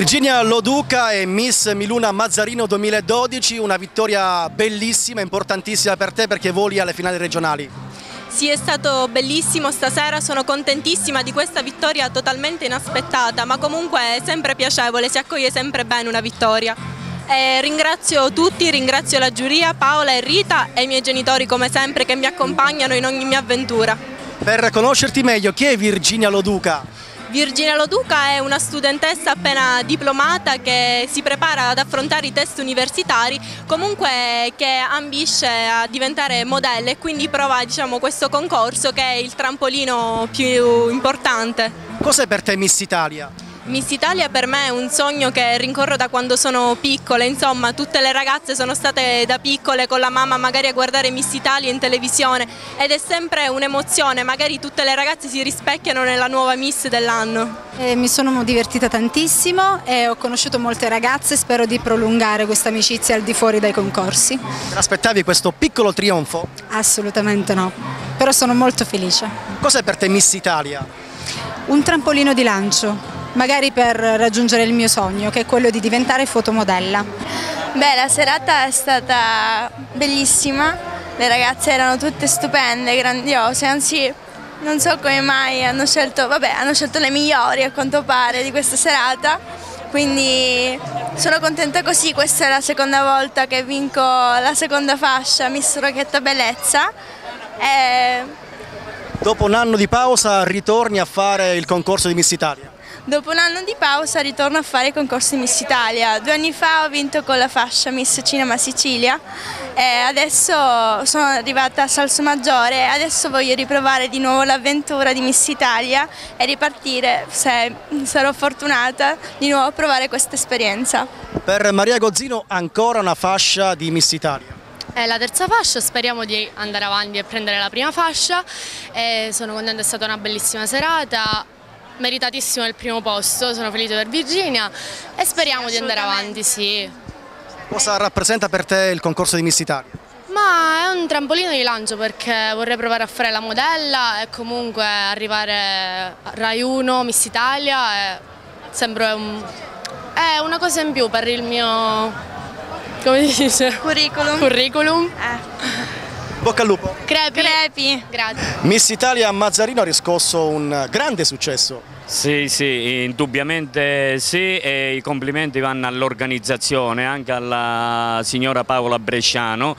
Virginia Loduca e Miss Miluna Mazzarino 2012, una vittoria bellissima, importantissima per te perché voli alle finali regionali. Sì, è stato bellissimo stasera, sono contentissima di questa vittoria totalmente inaspettata, ma comunque è sempre piacevole, si accoglie sempre bene una vittoria. Ringrazio tutti, ringrazio la giuria, Paola e Rita e i miei genitori come sempre che mi accompagnano in ogni mia avventura. Per conoscerti meglio, chi è Virginia Loduca? Virginia Loduca è una studentessa appena diplomata che si prepara ad affrontare i test universitari, comunque che ambisce a diventare modella e quindi prova, questo concorso che è il trampolino più importante. Cos'è per te Miss Italia? Miss Italia per me è un sogno che rincorro da quando sono piccole, insomma tutte le ragazze sono state da piccole con la mamma magari a guardare Miss Italia in televisione ed è sempre un'emozione, magari tutte le ragazze si rispecchiano nella nuova Miss dell'anno. Mi sono divertita tantissimo e ho conosciuto molte ragazze, spero di prolungare questa amicizia al di fuori dai concorsi. Ti aspettavi questo piccolo trionfo? Assolutamente no, però sono molto felice. Cos'è per te Miss Italia? Un trampolino di lancio. Magari per raggiungere il mio sogno, che è quello di diventare fotomodella. Beh, la serata è stata bellissima, le ragazze erano tutte stupende, grandiose, anzi non so come mai hanno scelto le migliori a quanto pare di questa serata, quindi sono contenta così, questa è la seconda volta che vinco la seconda fascia Miss Rocchetta Bellezza. Dopo un anno di pausa ritorni a fare il concorso di Miss Italia? Dopo un anno di pausa ritorno a fare i concorsi Miss Italia. 2 anni fa ho vinto con la fascia Miss Cinema Sicilia e adesso sono arrivata a Salsomaggiore e adesso voglio riprovare di nuovo l'avventura di Miss Italia e ripartire, se sarò fortunata, di nuovo a provare questa esperienza. Per Maria Gozzino ancora una fascia di Miss Italia. È la terza fascia, speriamo di andare avanti e prendere la prima fascia. Sono contenta, è stata una bellissima serata. Meritatissimo il primo posto, sono felice per Virginia e speriamo di andare avanti, sì. Cosa rappresenta per te il concorso di Miss Italia? Ma è un trampolino di lancio perché vorrei provare a fare la modella e comunque arrivare a Rai 1, Miss Italia è sempre è una cosa in più per il mio, come si dice? Curriculum. Bocca al lupo. Crepi. Grazie. Miss Italia Mazzarino ha riscosso un grande successo. Sì, indubbiamente sì, e i complimenti vanno all'organizzazione, anche alla signora Paola Bresciano.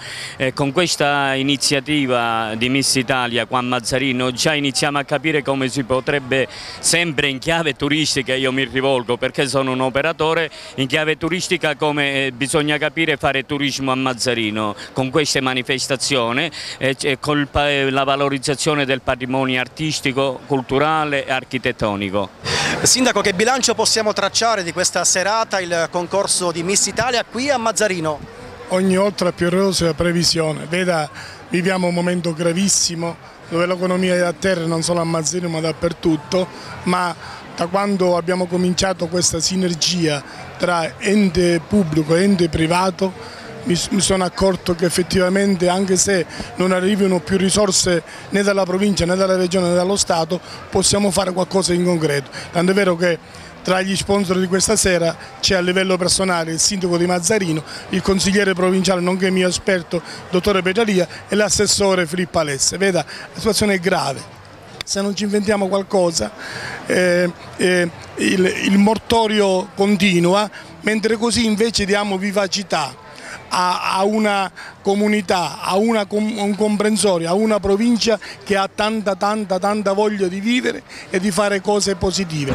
Con questa iniziativa di Miss Italia qua a Mazzarino già iniziamo a capire come si potrebbe, sempre in chiave turistica, io mi rivolgo perché sono un operatore, in chiave turistica come bisogna capire fare turismo a Mazzarino con queste manifestazioni, con la valorizzazione del patrimonio artistico, culturale e architettonico. Sindaco, che bilancio possiamo tracciare di questa serata, il concorso di Miss Italia qui a Mazzarino? Ogni volta è più rosea previsione, veda, viviamo un momento gravissimo dove l'economia è a terra non solo a Mazzarino ma dappertutto, ma da quando abbiamo cominciato questa sinergia tra ente pubblico e ente privato mi sono accorto che effettivamente, anche se non arrivano più risorse né dalla provincia né dalla regione né dallo Stato, possiamo fare qualcosa in concreto. Tanto è vero che tra gli sponsor di questa sera c'è a livello personale il sindaco di Mazzarino, il consigliere provinciale nonché mio esperto, dottore Petralia, e l'assessore Filippo Alesse. Veda, la situazione è grave. Se non ci inventiamo qualcosa il mortorio continua, mentre così invece diamo vivacità a una comunità, a un comprensorio, a una provincia che ha tanta voglia di vivere e di fare cose positive.